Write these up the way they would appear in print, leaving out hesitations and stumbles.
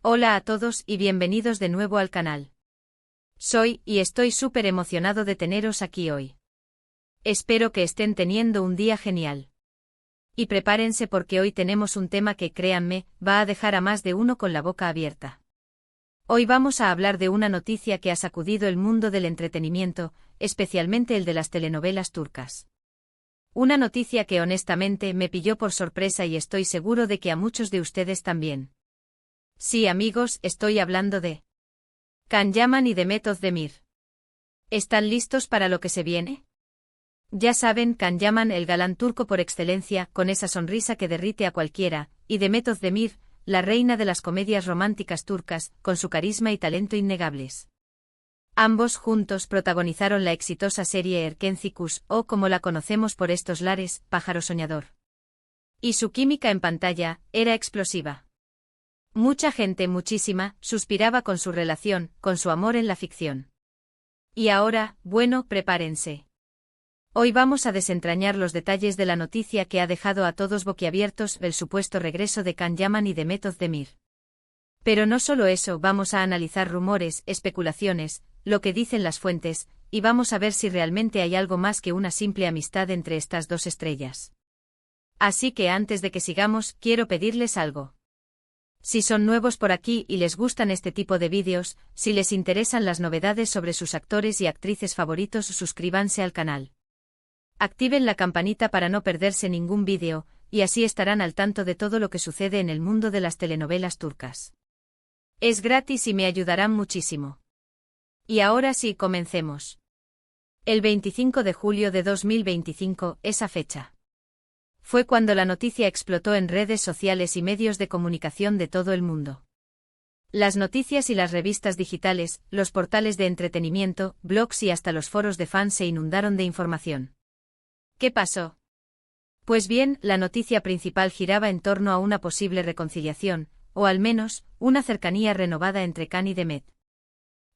Hola a todos y bienvenidos de nuevo al canal. Soy y estoy súper emocionado de teneros aquí hoy. Espero que estén teniendo un día genial. Y prepárense porque hoy tenemos un tema que, créanme, va a dejar a más de uno con la boca abierta. Hoy vamos a hablar de una noticia que ha sacudido el mundo del entretenimiento, especialmente el de las telenovelas turcas. Una noticia que honestamente me pilló por sorpresa y estoy seguro de que a muchos de ustedes también. Sí, amigos, estoy hablando de Can Yaman y Demet Özdemir. ¿Están listos para lo que se viene? Ya saben, Can Yaman, el galán turco por excelencia, con esa sonrisa que derrite a cualquiera, y Demet Özdemir, la reina de las comedias románticas turcas, con su carisma y talento innegables. Ambos juntos protagonizaron la exitosa serie Erkenci o como la conocemos por estos lares, Pájaro Soñador. Y su química en pantalla era explosiva. Mucha gente, muchísima, suspiraba con su relación, con su amor en la ficción. Y ahora, bueno, prepárense. Hoy vamos a desentrañar los detalles de la noticia que ha dejado a todos boquiabiertos, el supuesto regreso de Can Yaman y Demet Özdemir. Pero no solo eso, vamos a analizar rumores, especulaciones, lo que dicen las fuentes, y vamos a ver si realmente hay algo más que una simple amistad entre estas dos estrellas. Así que antes de que sigamos, quiero pedirles algo. Si son nuevos por aquí y les gustan este tipo de vídeos, si les interesan las novedades sobre sus actores y actrices favoritos, suscríbanse al canal. Activen la campanita para no perderse ningún vídeo, y así estarán al tanto de todo lo que sucede en el mundo de las telenovelas turcas. Es gratis y me ayudarán muchísimo. Y ahora sí, comencemos. El 25 de julio de 2025, esa fecha. Fue cuando la noticia explotó en redes sociales y medios de comunicación de todo el mundo. Las noticias y las revistas digitales, los portales de entretenimiento, blogs y hasta los foros de fans se inundaron de información. ¿Qué pasó? Pues bien, la noticia principal giraba en torno a una posible reconciliación, o al menos, una cercanía renovada entre Can y Demet.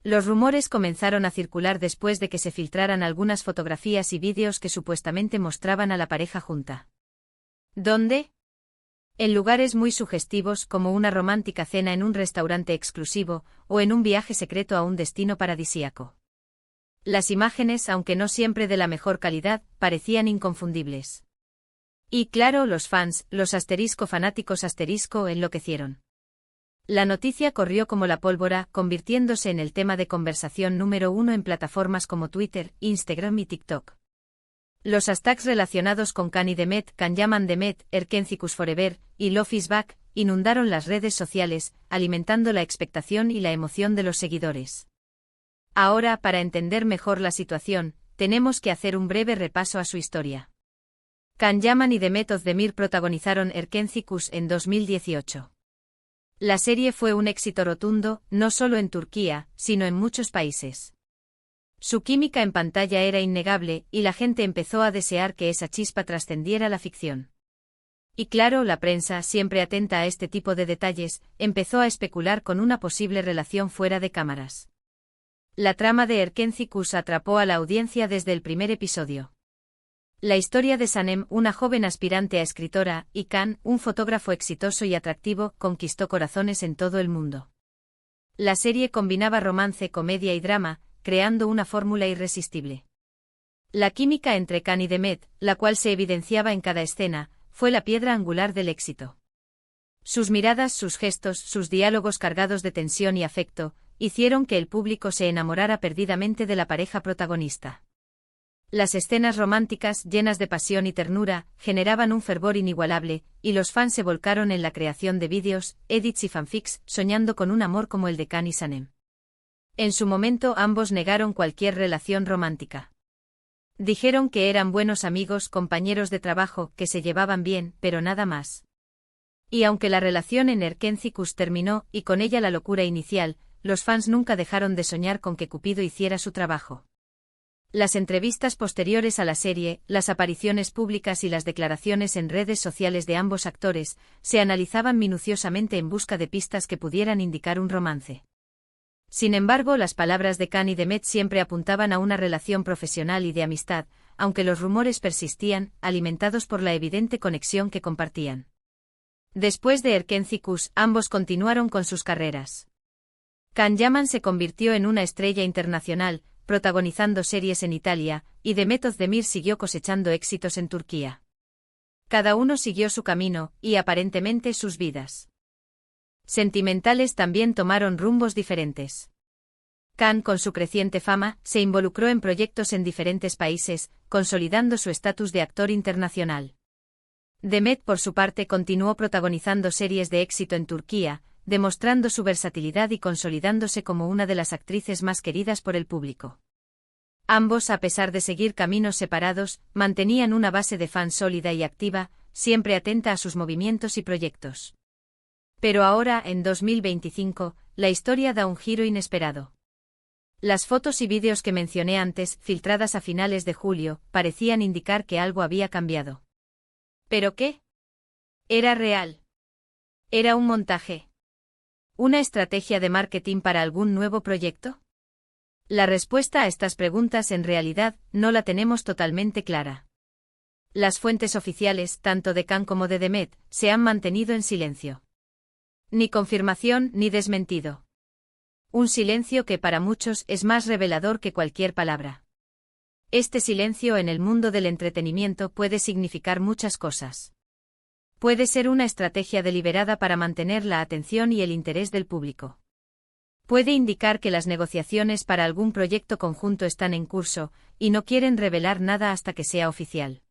Los rumores comenzaron a circular después de que se filtraran algunas fotografías y vídeos que supuestamente mostraban a la pareja junta. ¿Dónde? En lugares muy sugestivos como una romántica cena en un restaurante exclusivo, o en un viaje secreto a un destino paradisíaco. Las imágenes, aunque no siempre de la mejor calidad, parecían inconfundibles. Y claro, los fans, los fanáticos enloquecieron. La noticia corrió como la pólvora, convirtiéndose en el tema de conversación número uno en plataformas como Twitter, Instagram y TikTok. Los hashtags relacionados con Can y Demet, Can Yaman Demet, Erkenci Forever, y Love is Back, inundaron las redes sociales, alimentando la expectación y la emoción de los seguidores. Ahora, para entender mejor la situación, tenemos que hacer un breve repaso a su historia. Can Yaman y Demet Özdemir protagonizaron Erkenci en 2018. La serie fue un éxito rotundo, no solo en Turquía, sino en muchos países. Su química en pantalla era innegable, y la gente empezó a desear que esa chispa trascendiera la ficción. Y claro, la prensa, siempre atenta a este tipo de detalles, empezó a especular con una posible relación fuera de cámaras. La trama de Erkenci atrapó a la audiencia desde el primer episodio. La historia de Sanem, una joven aspirante a escritora, y Can, un fotógrafo exitoso y atractivo, conquistó corazones en todo el mundo. La serie combinaba romance, comedia y drama, creando una fórmula irresistible. La química entre Can y Demet, la cual se evidenciaba en cada escena, fue la piedra angular del éxito. Sus miradas, sus gestos, sus diálogos cargados de tensión y afecto, hicieron que el público se enamorara perdidamente de la pareja protagonista. Las escenas románticas, llenas de pasión y ternura, generaban un fervor inigualable, y los fans se volcaron en la creación de vídeos, edits y fanfics, soñando con un amor como el de Can y Sanem. En su momento ambos negaron cualquier relación romántica. Dijeron que eran buenos amigos, compañeros de trabajo, que se llevaban bien, pero nada más. Y aunque la relación en Erkenci terminó, y con ella la locura inicial, los fans nunca dejaron de soñar con que Cupido hiciera su trabajo. Las entrevistas posteriores a la serie, las apariciones públicas y las declaraciones en redes sociales de ambos actores, se analizaban minuciosamente en busca de pistas que pudieran indicar un romance. Sin embargo, las palabras de Can y Demet siempre apuntaban a una relación profesional y de amistad, aunque los rumores persistían, alimentados por la evidente conexión que compartían. Después de Erkenci Kuş, ambos continuaron con sus carreras. Can Yaman se convirtió en una estrella internacional, protagonizando series en Italia, y Demet Özdemir siguió cosechando éxitos en Turquía. Cada uno siguió su camino, y aparentemente sus vidas sentimentales también tomaron rumbos diferentes. Can, con su creciente fama, se involucró en proyectos en diferentes países, consolidando su estatus de actor internacional. Demet, por su parte, continuó protagonizando series de éxito en Turquía, demostrando su versatilidad y consolidándose como una de las actrices más queridas por el público. Ambos, a pesar de seguir caminos separados, mantenían una base de fans sólida y activa, siempre atenta a sus movimientos y proyectos. Pero ahora, en 2025, la historia da un giro inesperado. Las fotos y vídeos que mencioné antes, filtradas a finales de julio, parecían indicar que algo había cambiado. ¿Pero qué? ¿Era real? ¿Era un montaje? ¿Una estrategia de marketing para algún nuevo proyecto? La respuesta a estas preguntas en realidad no la tenemos totalmente clara. Las fuentes oficiales, tanto de Can como de Demet, se han mantenido en silencio. Ni confirmación ni desmentido. Un silencio que para muchos es más revelador que cualquier palabra. Este silencio en el mundo del entretenimiento puede significar muchas cosas. Puede ser una estrategia deliberada para mantener la atención y el interés del público. Puede indicar que las negociaciones para algún proyecto conjunto están en curso, y no quieren revelar nada hasta que sea oficial.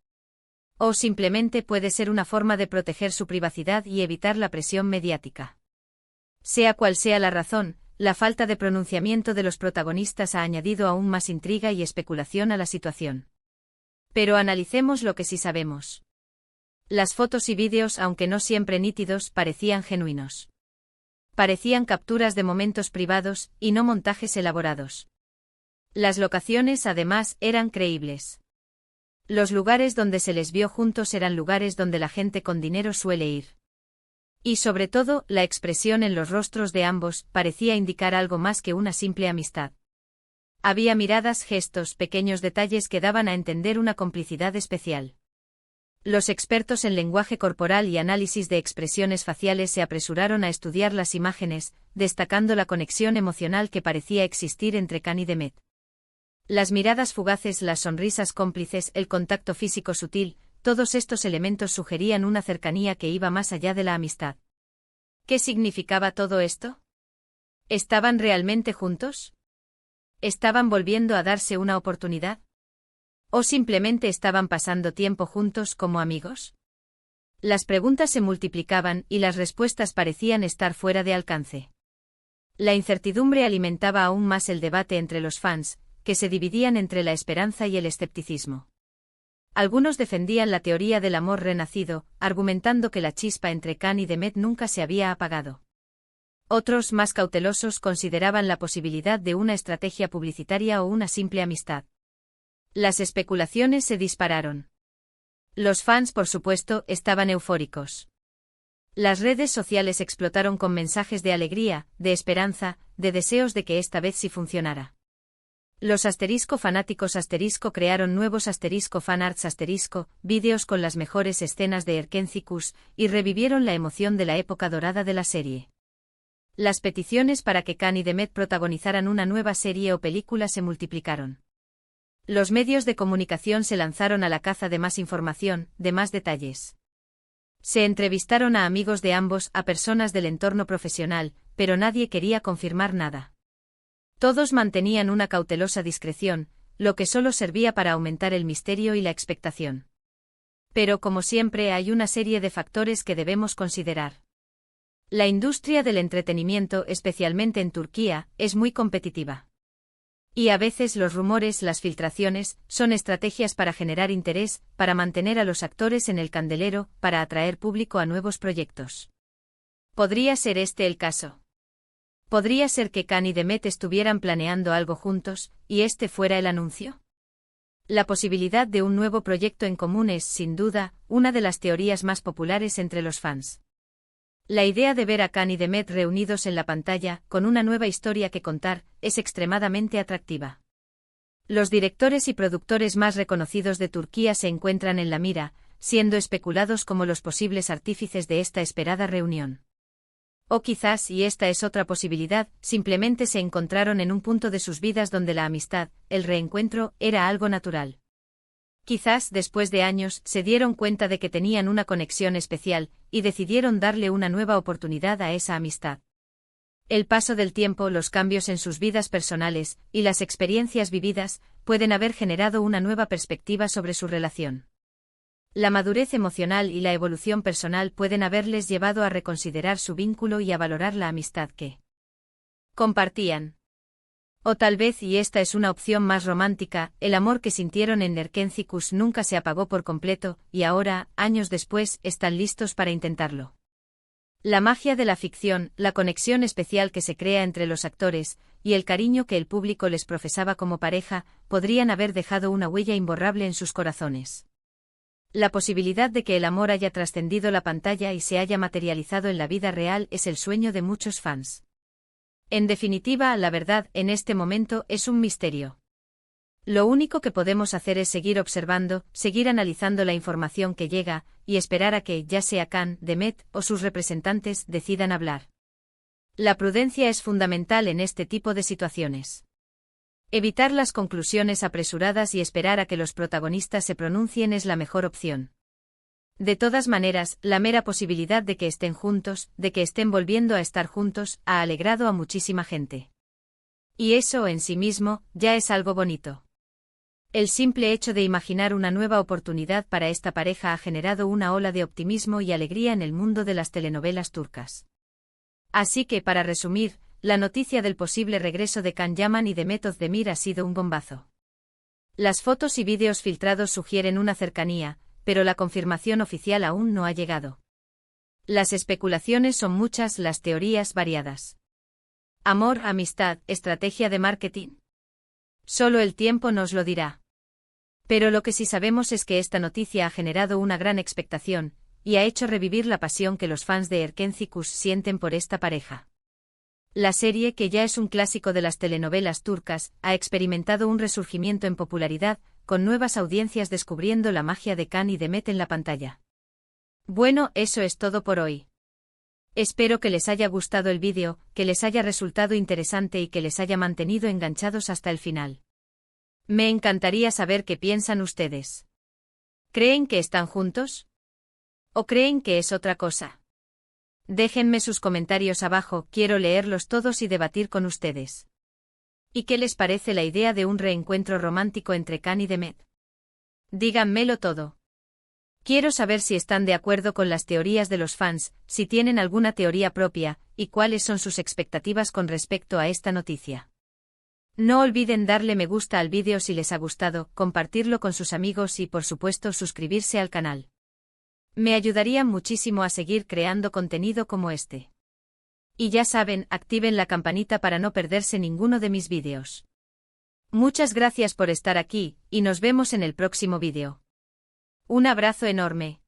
O simplemente puede ser una forma de proteger su privacidad y evitar la presión mediática. Sea cual sea la razón, la falta de pronunciamiento de los protagonistas ha añadido aún más intriga y especulación a la situación. Pero analicemos lo que sí sabemos. Las fotos y vídeos, aunque no siempre nítidos, parecían genuinos. Parecían capturas de momentos privados, y no montajes elaborados. Las locaciones, además, eran creíbles. Los lugares donde se les vio juntos eran lugares donde la gente con dinero suele ir. Y sobre todo, la expresión en los rostros de ambos parecía indicar algo más que una simple amistad. Había miradas, gestos, pequeños detalles que daban a entender una complicidad especial. Los expertos en lenguaje corporal y análisis de expresiones faciales se apresuraron a estudiar las imágenes, destacando la conexión emocional que parecía existir entre Can y Demet. Las miradas fugaces, las sonrisas cómplices, el contacto físico sutil, todos estos elementos sugerían una cercanía que iba más allá de la amistad. ¿Qué significaba todo esto? ¿Estaban realmente juntos? ¿Estaban volviendo a darse una oportunidad? ¿O simplemente estaban pasando tiempo juntos como amigos? Las preguntas se multiplicaban y las respuestas parecían estar fuera de alcance. La incertidumbre alimentaba aún más el debate entre los fans, que se dividían entre la esperanza y el escepticismo. Algunos defendían la teoría del amor renacido, argumentando que la chispa entre Can y Demet nunca se había apagado. Otros, más cautelosos, consideraban la posibilidad de una estrategia publicitaria o una simple amistad. Las especulaciones se dispararon. Los fans, por supuesto, estaban eufóricos. Las redes sociales explotaron con mensajes de alegría, de esperanza, de deseos de que esta vez sí funcionara. Los fanáticos crearon nuevos fanarts vídeos con las mejores escenas de Erkenci Kuş, y revivieron la emoción de la época dorada de la serie. Las peticiones para que Can y Demet protagonizaran una nueva serie o película se multiplicaron. Los medios de comunicación se lanzaron a la caza de más información, de más detalles. Se entrevistaron a amigos de ambos, a personas del entorno profesional, pero nadie quería confirmar nada. Todos mantenían una cautelosa discreción, lo que solo servía para aumentar el misterio y la expectación. Pero como siempre hay una serie de factores que debemos considerar. La industria del entretenimiento, especialmente en Turquía, es muy competitiva. Y a veces los rumores, las filtraciones, son estrategias para generar interés, para mantener a los actores en el candelero, para atraer público a nuevos proyectos. ¿Podría ser este el caso? ¿Podría ser que Can y Demet estuvieran planeando algo juntos, y este fuera el anuncio? La posibilidad de un nuevo proyecto en común es, sin duda, una de las teorías más populares entre los fans. La idea de ver a Can y Demet reunidos en la pantalla, con una nueva historia que contar, es extremadamente atractiva. Los directores y productores más reconocidos de Turquía se encuentran en la mira, siendo especulados como los posibles artífices de esta esperada reunión. O quizás, y esta es otra posibilidad, simplemente se encontraron en un punto de sus vidas donde la amistad, el reencuentro, era algo natural. Quizás, después de años, se dieron cuenta de que tenían una conexión especial, y decidieron darle una nueva oportunidad a esa amistad. El paso del tiempo, los cambios en sus vidas personales, y las experiencias vividas, pueden haber generado una nueva perspectiva sobre su relación. La madurez emocional y la evolución personal pueden haberles llevado a reconsiderar su vínculo y a valorar la amistad que compartían. O tal vez, y esta es una opción más romántica, el amor que sintieron en Nerkencicus nunca se apagó por completo, y ahora, años después, están listos para intentarlo. La magia de la ficción, la conexión especial que se crea entre los actores, y el cariño que el público les profesaba como pareja, podrían haber dejado una huella imborrable en sus corazones. La posibilidad de que el amor haya trascendido la pantalla y se haya materializado en la vida real es el sueño de muchos fans. En definitiva, la verdad, en este momento, es un misterio. Lo único que podemos hacer es seguir observando, seguir analizando la información que llega, y esperar a que, ya sea Khan, Demet, o sus representantes, decidan hablar. La prudencia es fundamental en este tipo de situaciones. Evitar las conclusiones apresuradas y esperar a que los protagonistas se pronuncien es la mejor opción. De todas maneras, la mera posibilidad de que estén juntos, de que estén volviendo a estar juntos, ha alegrado a muchísima gente. Y eso, en sí mismo, ya es algo bonito. El simple hecho de imaginar una nueva oportunidad para esta pareja ha generado una ola de optimismo y alegría en el mundo de las telenovelas turcas. Así que, para resumir, la noticia del posible regreso de Can Yaman y Demet Özdemir ha sido un bombazo. Las fotos y vídeos filtrados sugieren una cercanía, pero la confirmación oficial aún no ha llegado. Las especulaciones son muchas, las teorías variadas. Amor, amistad, estrategia de marketing. Solo el tiempo nos lo dirá. Pero lo que sí sabemos es que esta noticia ha generado una gran expectación, y ha hecho revivir la pasión que los fans de Erkencicus sienten por esta pareja. La serie, que ya es un clásico de las telenovelas turcas, ha experimentado un resurgimiento en popularidad, con nuevas audiencias descubriendo la magia de Khan y Demet en la pantalla. Bueno, eso es todo por hoy. Espero que les haya gustado el vídeo, que les haya resultado interesante y que les haya mantenido enganchados hasta el final. Me encantaría saber qué piensan ustedes. ¿Creen que están juntos? ¿O creen que es otra cosa? Déjenme sus comentarios abajo, quiero leerlos todos y debatir con ustedes. ¿Y qué les parece la idea de un reencuentro romántico entre Khan y Demet? Díganmelo todo. Quiero saber si están de acuerdo con las teorías de los fans, si tienen alguna teoría propia, y cuáles son sus expectativas con respecto a esta noticia. No olviden darle me gusta al vídeo si les ha gustado, compartirlo con sus amigos y por supuesto suscribirse al canal. Me ayudarían muchísimo a seguir creando contenido como este. Y ya saben, activen la campanita para no perderse ninguno de mis vídeos. Muchas gracias por estar aquí, y nos vemos en el próximo vídeo. Un abrazo enorme.